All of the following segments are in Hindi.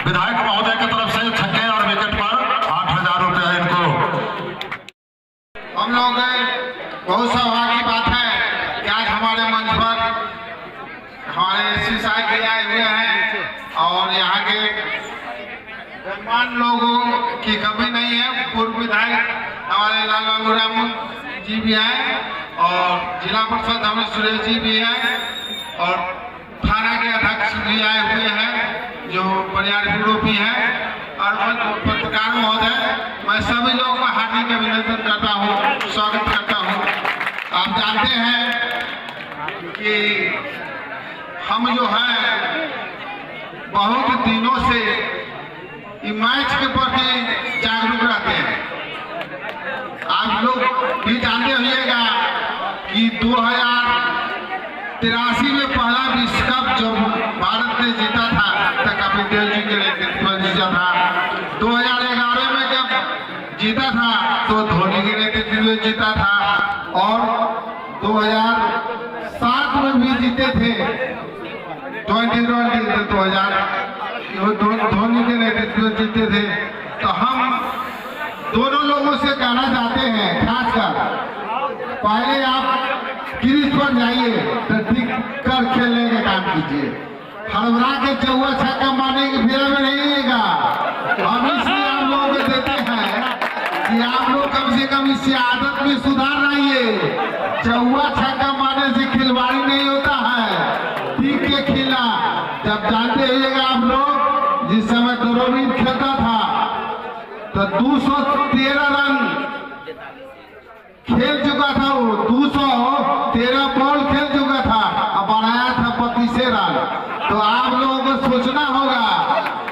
विधायक महोदय की तरफ से छक्के और विकेट पर 8,000 रुपया इनको। हम लोग बहुत सौभाग्य की बात है कि आज हमारे मंच पर हमारे एससी साहब भी आए हुए हैं और यहाँ के गणमान्य लोगों की कमी नहीं है। पूर्व विधायक हमारे लाल बाबू राम जी भी हैं और जिला परिषद हमारे सुरेश जी भी हैं और थाना के अध्यक्ष भी आए हुए हैं जो परिवार भी हैं और पत्रकार महोदय, मैं सभी लोगों का हार्दिक अभिनंदन करता हूँ, स्वागत करता हूँ। आप जानते हैं कि हम जो है बहुत दिनोदिनों से मैच के प्रति जागरूक रहते हैं। आप लोग भी जानते होइएगा कि 2083 में पहला विश्व कप जब भारत ने जीता था तो कपिल देव जी के नेतृत्व में जीता था। 2011 में जब जीता था तो धोनी के नेतृत्व में जीता था और 2007 में भी जीते थे 2020 धोनी के नेतृत्व में जीते थे। तो हम दोनों लोगों से कहना चाहते हैं, खासकर पहले आप क्रीज पर जाइए तो टिक कर खेलने का काम कीजिए। हड़बड़ा के चौवा छक्का मारने की फेरा में नहीं आएगा। हम इसलिए आप लोगों को देते हैं कि आप लोग कम से कम इससे आदत में सुधार लाइए। चौवा छक्का मारने से खिलवाड़ी नहीं होता है, टिक के खेला। जब जानते रहिएगा आप लोग, जिस समय द्रविड़ खेलता था तो 213 रन खेल चुका था, वो 213 बॉल खेल चुका था और बनाया था 32 रन। तो आप लोगों को सोचना होगा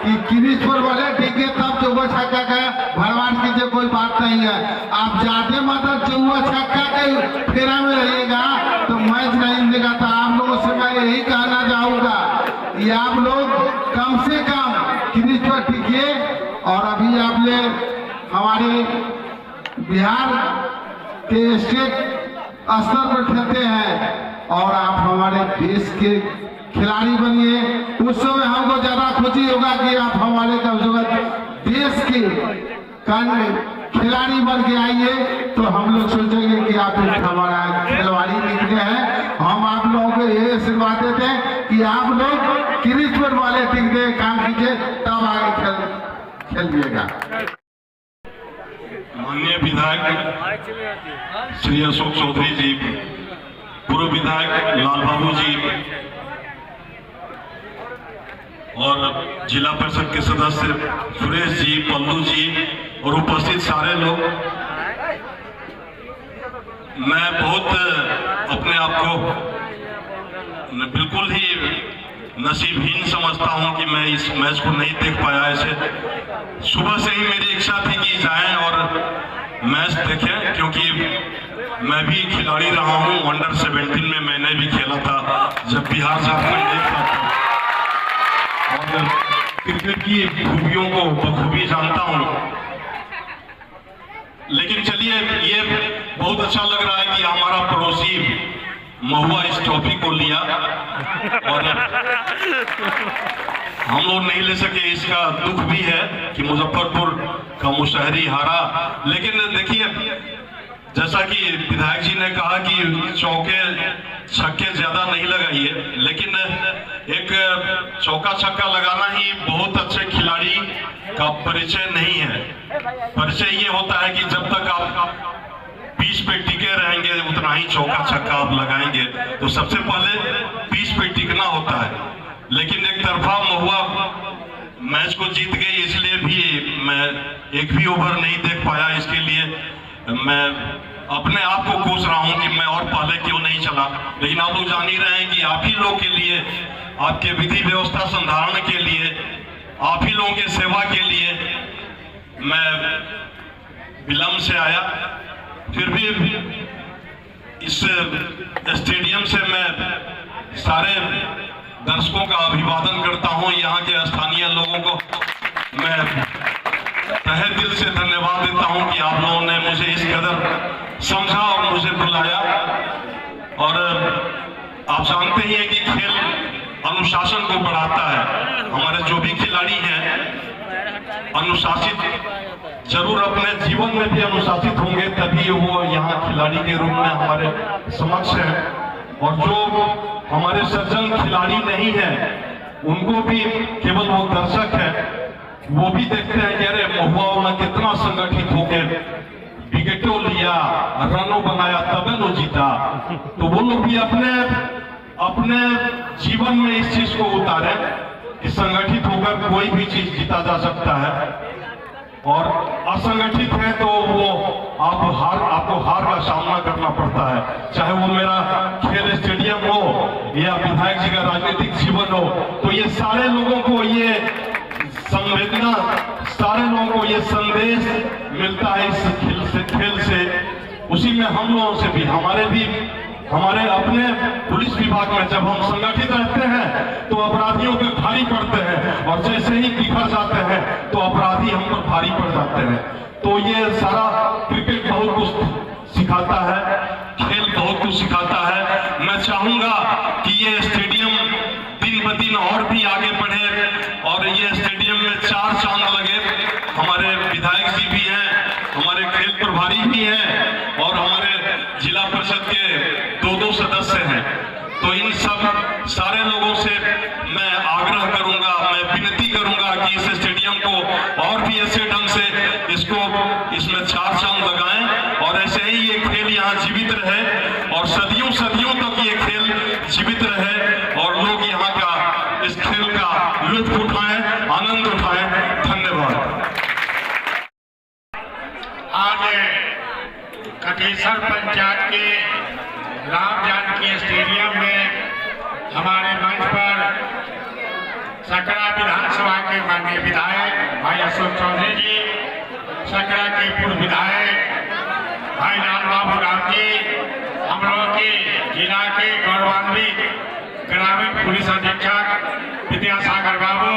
कि क्रीज पर बोले टिके तब चौवा छक्का का भरवाट कीजिए, कोई बात नहीं है। आप जाते मतलब चौवा छक्का के फेरा में रहिएगा तो मैच नहीं मिलेगा। तो आप लोगों से मैं यही कहना चाहूंगा कि आप लोग कम से कम क्रीज पर टिकिए। और अभी आपने हमारे बिहार के स्टेट स्तर पर खेलते हैं और आप हमारे देश के खिलाड़ी बनिए। उस समय हमको ज्यादा खुशी होगा कि आप हमारे देश के खिलाड़ी बन के आइए तो हम लोग सोचेंगे कि आप हमारा खिलवाड़ी निकले हैं। हम आप लोगों को ये आशीर्वाद देते हैं कि आप लोग क्रीज पर वाले टिक दे काम कीजिए, तब आगे खेलिएगा। माननीय विधायक श्री अशोक चौधरी जी, पूर्व विधायक लाल बाबू जी और जिला परिषद के सदस्य सुरेश जी, पल्लू जी और उपस्थित सारे लोग, मैं बहुत अपने आप को बिल्कुल ही नसीबहीन समझता हूं कि मैं इस मैच को नहीं देख पाया। ऐसे सुबह से ही मेरी इच्छा थी कि जाएं और मैच देखें, क्योंकि मैं भी खिलाड़ी रहा हूं। अंडर 17 में मैंने भी खेला था जब बिहार झारखंड एक था और क्रिकेट की खूबियों को बखूबी जानता हूं। लेकिन चलिए, ये बहुत अच्छा लग रहा है कि हमारा पड़ोसी महुआ इस ट्रॉफी को लिया और हम लोग नहीं ले सके। इसका दुख भी है कि मुजफ्फरपुर का मुशहरी हारा। लेकिन देखिए, जैसा कि विधायक जी ने कहा कि चौके छक्के ज्यादा नहीं लगाइए, लेकिन एक चौका छक्का लगाना ही बहुत अच्छे खिलाड़ी का परिचय नहीं है। परिचय ये होता है कि जब तक आप पिच पे टिके रहेंगे उतना ही चौका छक्का आप लगाएंगे। तो सबसे पहले पिच पे टिकना होता है। लेकिन एक तरफा महुआ मैच को जीत गई, इसलिए भी मैं एक भी ओवर नहीं देख पाया। इसके लिए मैं अपने आप को कोस रहा हूं कि मैं और पहले क्यों नहीं चला। लेकिन आप लोग जान ही रहे हैं कि आप ही लोग के लिए, आपके विधि व्यवस्था संधारण के लिए, आप ही लोगों के सेवा के लिए मैं विलंब से आया। फिर भी इस स्टेडियम से मैं सारे दर्शकों का अभिवादन करता हूं। यहाँ के स्थानीय लोगों को मैं तहे दिल से धन्यवाद देता हूं कि आप लोगों ने मुझे इस कदर समझा और मुझे बुलाया। और आप जानते ही हैं कि खेल अनुशासन को बढ़ाता है। हमारे जो भी खिलाड़ी हैं अनुशासित, जरूर अपने जीवन में भी अनुशासित होंगे, तभी वो यहाँ खिलाड़ी के रूप में हमारे समक्ष हैं। और जो हमारे सज्जन खिलाड़ी नहीं है उनको भी केवल वो दर्शक है, वो भी देखते हैं कि अरे महुआ में कितना संगठित होकर विकेटों लिया, रनों बनाया, तब वो जीता। तो वो लोग भी अपने जीवन में इस चीज को उतारे कि संगठित होकर कोई भी चीज जीता जा सकता है, और असंगठित है तो वो आपको हार का सामना करना पड़ता है। चाहे वो मेरा खेल स्टेडियम हो या विधायक जी का राजनीतिक जीवन हो, तो ये सारे लोगों को ये संवेदना, सारे लोगों को ये संदेश मिलता है इस खेल से। उसी में हम लोगों से भी, हमारे अपने पुलिस विभाग में जब हम संगठित रहते हैं तो अपराधियों पे भारी पड़ते हैं, और जैसे ही बिखर जाते हैं तो अपराधी हम पर भारी पड़ जाते हैं। तो ये सारा क्रिकेट बहुत कुछ सिखाता है, खेल बहुत कुछ सिखाता है। मैं चाहूंगा कि ये स्टेडियम दिन ब दिन और भी आगे बढ़े, और ये स्टेडियम में 4 चांद लगे। हमारे विधायक जी भी हैं, हमारे खेल प्रभारी भी हैं, और हमारे जिला परिषद के 2 सदस्य हैं। तो इन सब सारे लोगों से मैं आग्रह करूंगा, मैं विनती करूंगा कि इस स्टेडियम को और भी ऐसे ढंग से इसमें 4 चांद लगाएं, और ऐसे ही ये खेल यहाँ जीवित रहे, और सदियों सदियों तक ये खेल जीवित रहे, और लोग यहाँ का इस खेल का लुत्फ उठाएं, आनंद उठाएं। धन्यवाद। आज कटेसर पंचायत के राम जानकी स्टेडियम में हमारे मंच पर सकरा विधानसभा के माननीय विधायक भाई अशोक चौधरी जी, सकरा के पूर्व विधायक भाई लाल बाबू राम जी, हम लोगों के जिला के गौरवान्वित ग्रामीण पुलिस अधीक्षक विद्यासागर बाबू,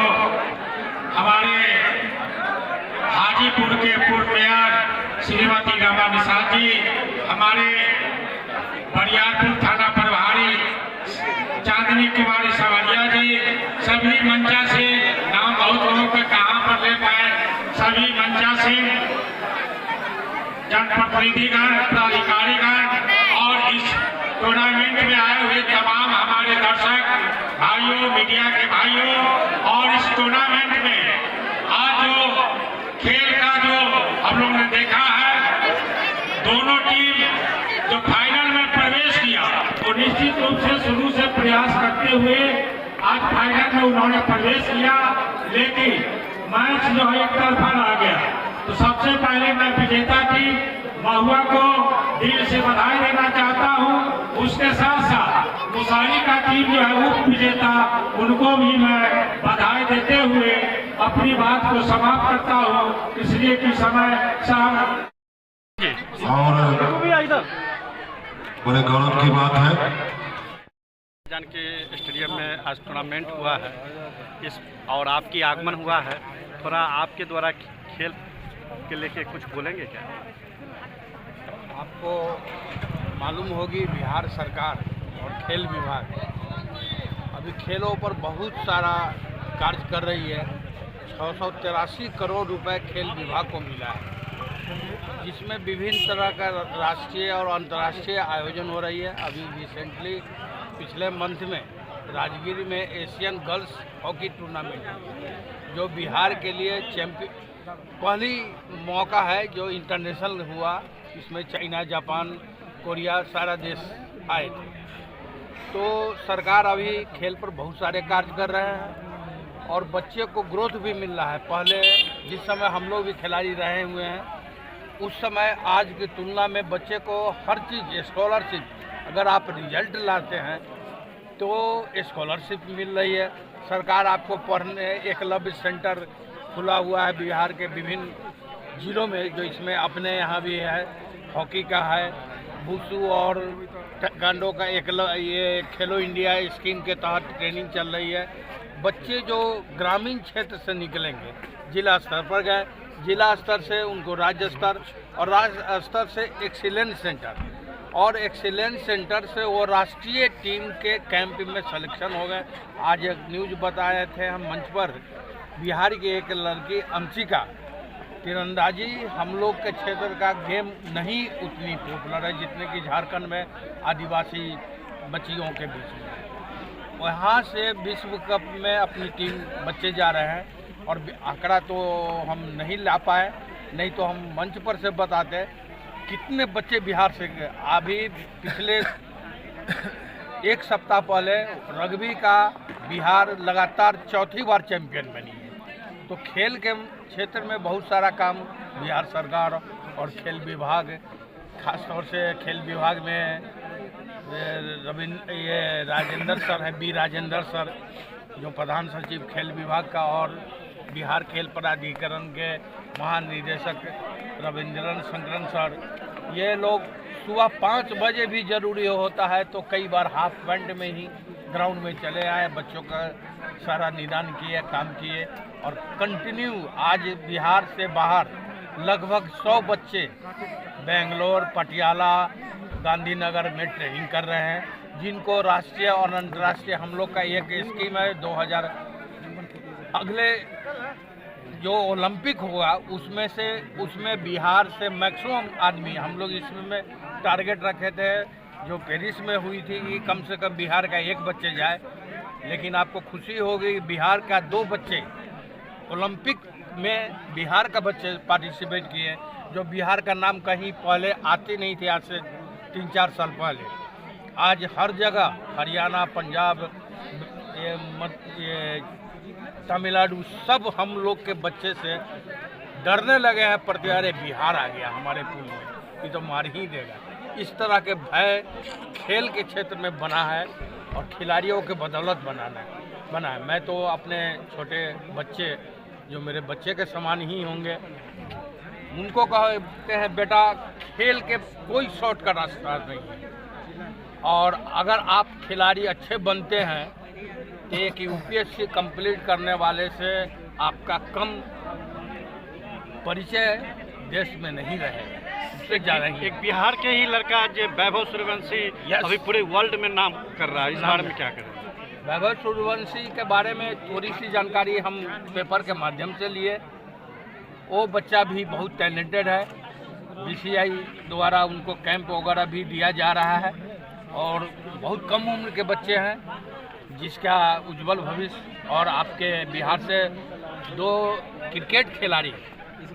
हमारे हाजीपुर के पूर्व मेयर श्रीमती रमा निषाद जी, हमारे बरियारपुर थाना प्रभारी चांदनी कुमारी सवारिया जी, सभी मंचा से, नाम बहुत लोगों का कहाँ पर ले पाए, सभी मंचा से जनप्रतिनिधिगण, पदाधिकारीगण और इस टूर्नामेंट में आए हुए तमाम हमारे दर्शक भाइयों, मीडिया के भाइयों, और इस टूर्नामेंट में आज जो खेल का जो हम लोग ने देखा है, दोनों टीम जो फाइनल में प्रवेश किया वो निश्चित रूप से शुरू से प्रयास करते हुए आज फाइनल में उन्होंने प्रवेश किया, लेकिन मैच जो है एक तरफा रह गया। तो सबसे पहले मैं विजेता टीम महुआ को दिल से बधाई देना चाहता हूं। उसके साथ साथ मुसारी का टीम जो है उप विजेता, उनको भी मैं बधाई देते हुए अपनी बात को समाप्त करता हूं, इसलिए कि समय शाम और बड़े गौरव की बात है। जानकी स्टेडियम में आज टूर्नामेंट हुआ है और आपकी आगमन हुआ है, थोड़ा आपके द्वारा खेल के लेके कुछ बोलेंगे क्या? आपको मालूम होगी बिहार सरकार और खेल विभाग अभी खेलों पर बहुत सारा कार्य कर रही है। 683 करोड़ रुपए खेल विभाग को मिला है, जिसमें विभिन्न तरह का राष्ट्रीय और अंतर्राष्ट्रीय आयोजन हो रही है। अभी रिसेंटली पिछले मंथ में राजगीर में एशियन गर्ल्स हॉकी टूर्नामेंट जो बिहार के लिए पहली मौका है जो इंटरनेशनल हुआ, इसमें चाइना, जापान, कोरिया सारा देश आए थे। तो सरकार अभी खेल पर बहुत सारे कार्य कर रहे हैं और बच्चे को ग्रोथ भी मिल रहा है। पहले जिस समय हम लोग भी खिलाड़ी रहे हुए हैं, उस समय आज की तुलना में बच्चे को हर चीज़ स्कॉलरशिप, अगर आप रिजल्ट लाते हैं तो स्कॉलरशिप मिल रही है। सरकार आपको पढ़ने एकलव्य सेंटर खुला हुआ है बिहार के विभिन्न जिलों में, जो इसमें अपने यहाँ भी है, हॉकी का है, वुशु और ताइक्वांडो का ये खेलो इंडिया स्कीम के तहत ट्रेनिंग चल रही है। बच्चे जो ग्रामीण क्षेत्र से निकलेंगे, जिला स्तर पर गए, जिला स्तर से उनको राज्य स्तर और राज्य स्तर से एक्सीलेंस सेंटर और एक्सीलेंस सेंटर से वो राष्ट्रीय टीम के कैंप में सिलेक्शन हो गए। आज एक न्यूज़ बताए थे हम मंच पर, बिहार की एक लड़की अंशिका, तीरंदाजी हम लोग के क्षेत्र का गेम नहीं उतनी पॉपुलर है जितने कि झारखंड में आदिवासी बच्चियों के बीच में। वहाँ से विश्व कप में अपनी टीम बच्चे जा रहे हैं और आंकड़ा तो हम नहीं ला पाए, नहीं तो हम मंच पर से बताते कितने बच्चे बिहार से गए। अभी पिछले एक सप्ताह पहले रग्बी का बिहार लगातार चौथी बार चैंपियन बनी है। तो खेल के क्षेत्र में बहुत सारा काम बिहार सरकार और खेल विभाग, खास तौर से खेल विभाग में राजेंद्र सर है, बी राजेंद्र सर जो प्रधान सचिव खेल विभाग का, और बिहार खेल प्राधिकरण के महानिदेशक रविंद्रन शंकरन सर, ये लोग सुबह 5 बजे भी जरूरी होता है तो कई बार हाफ पैंट में ही ग्राउंड में चले आए, बच्चों का सारा निदान किए, काम किए। और कंटिन्यू आज बिहार से बाहर लगभग 100 बच्चे बेंगलोर, पटियाला, गांधीनगर में ट्रेनिंग कर रहे हैं, जिनको राष्ट्रीय और अंतर्राष्ट्रीय हम लोग का एक स्कीम है 2000 अगले जो ओलंपिक होगा उसमें बिहार से मैक्सिमम आदमी, हम लोग इसमें टारगेट रखे थे जो पेरिस में हुई थी कि कम से कम बिहार का 1 बच्चे जाए, लेकिन आपको खुशी होगी बिहार का 2 बच्चे ओलंपिक में बिहार का बच्चे पार्टिसिपेट किए, जो बिहार का नाम कहीं पहले आते नहीं थे आज से 3-4 साल पहले। आज हर जगह हरियाणा, पंजाब, ये तमिलनाडु, सब हम लोग के बच्चे से डरने लगे हैं, प्रति अरे बिहार आ गया हमारे पूल में, ये तो मार ही देगा। इस तरह के भय खेल के क्षेत्र में बना है और खिलाड़ियों के बदौलत बना है। मैं तो अपने छोटे बच्चे जो मेरे बच्चे के समान ही होंगे, उनको कहते हैं बेटा खेल के कोई शॉर्टकट रास्ता नहीं है, और अगर आप खिलाड़ी अच्छे बनते हैं तो एक यूपीएससी कंप्लीट करने वाले से आपका कम परिचय देश में नहीं रहेगा, उससे ज़्यादा ही। एक बिहार के ही लड़का जो वैभव सूर्यवंशी अभी पूरे वर्ल्ड में नाम कर रहा है, इस बारे में क्या करें? वैभव सूर्यवंशी के बारे में थोड़ी सी जानकारी हम पेपर के माध्यम से लिए। वो बच्चा भी बहुत टैलेंटेड है, बीसीआई द्वारा उनको कैंप वगैरह भी दिया जा रहा है, और बहुत कम उम्र के बच्चे हैं जिसका उज्जवल भविष्य। और आपके बिहार से 2 क्रिकेट खिलाड़ी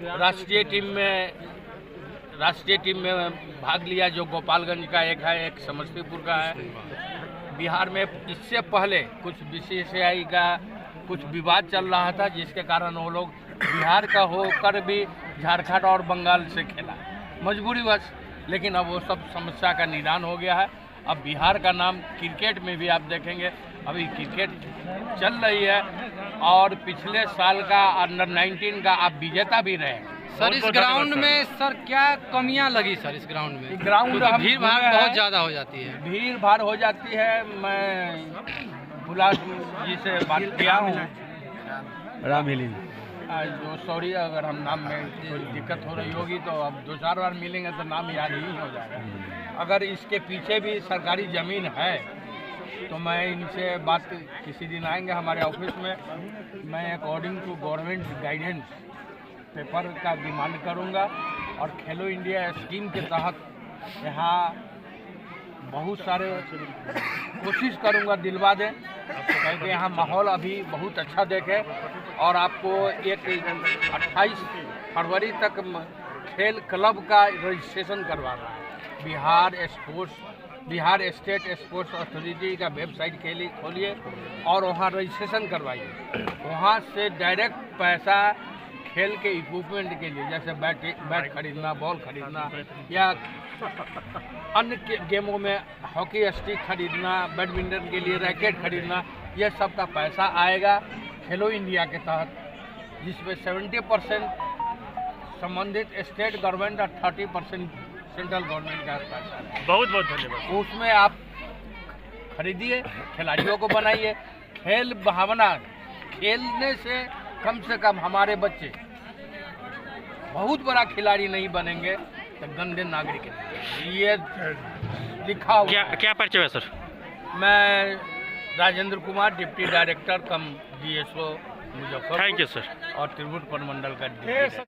राष्ट्रीय टीम में भाग लिया, जो गोपालगंज का एक है, एक समस्तीपुर का है। बिहार में इससे पहले कुछ बीसीसीआई का कुछ विवाद चल रहा था, जिसके कारण वो लोग बिहार का होकर भी झारखंड और बंगाल से खेला मजबूरीवश, लेकिन अब वो सब समस्या का निदान हो गया है। अब बिहार का नाम क्रिकेट में भी आप देखेंगे, अभी क्रिकेट चल रही है, और पिछले साल का अंडर 19 का आप विजेता भी रहे। सर इस ग्राउंड में सर क्या कमियां लगी सर इस ग्राउंड में? ग्राउंड भीड़ भाड़ बहुत ज़्यादा हो जाती है। भीड़ भाड़ हो जाती है। मैं बुला जी से बात किया हूँ, जो सॉरी अगर हम नाम में कोई दिक्कत हो रही होगी तो अब 2-4 बार मिलेंगे तो नाम याद ही हो जाएगा। अगर इसके पीछे भी सरकारी ज़मीन है तो मैं इनसे बात, किसी दिन आएंगे हमारे ऑफिस में, मैं according to government guidance paper का डिमांड करूंगा, और खेलो इंडिया स्कीम के तहत यहाँ बहुत सारे कोशिश करूंगा दिलवा दें, क्योंकि यहाँ माहौल अभी बहुत अच्छा देखे। और आपको एक 28 फरवरी तक खेल क्लब का रजिस्ट्रेशन करवाना है। बिहार स्टेट स्पोर्ट्स अथॉरिटी का वेबसाइट खोलिए और वहाँ रजिस्ट्रेशन करवाइए। वहाँ से डायरेक्ट पैसा खेल के इक्विपमेंट के लिए, जैसे बैट खरीदना, बॉल खरीदना, या अन्य गेमों में हॉकी स्टिक खरीदना, बैडमिंटन के लिए रैकेट खरीदना, यह सब का पैसा आएगा खेलो इंडिया के तहत, जिसमें 70% संबंधित स्टेट गवर्नमेंट और 30% सेंट्रल गवर्नमेंट का पैसा है। बहुत बहुत धन्यवाद। उसमें आप खरीदिए, खिलाड़ियों को बनाइए। खेल भावना, खेलने से कम हमारे बच्चे बहुत बड़ा खिलाड़ी नहीं बनेंगे, तो गंदे नागरिक हैं। ये लिखा हुआ क्या है। क्या परिचय है सर? मैं Rajendra Kumar, deputy director come GSO Muzaffarpur thank you sir. और त्रिभुवन प्रमंडल का डिप्टी डायरेक्टर।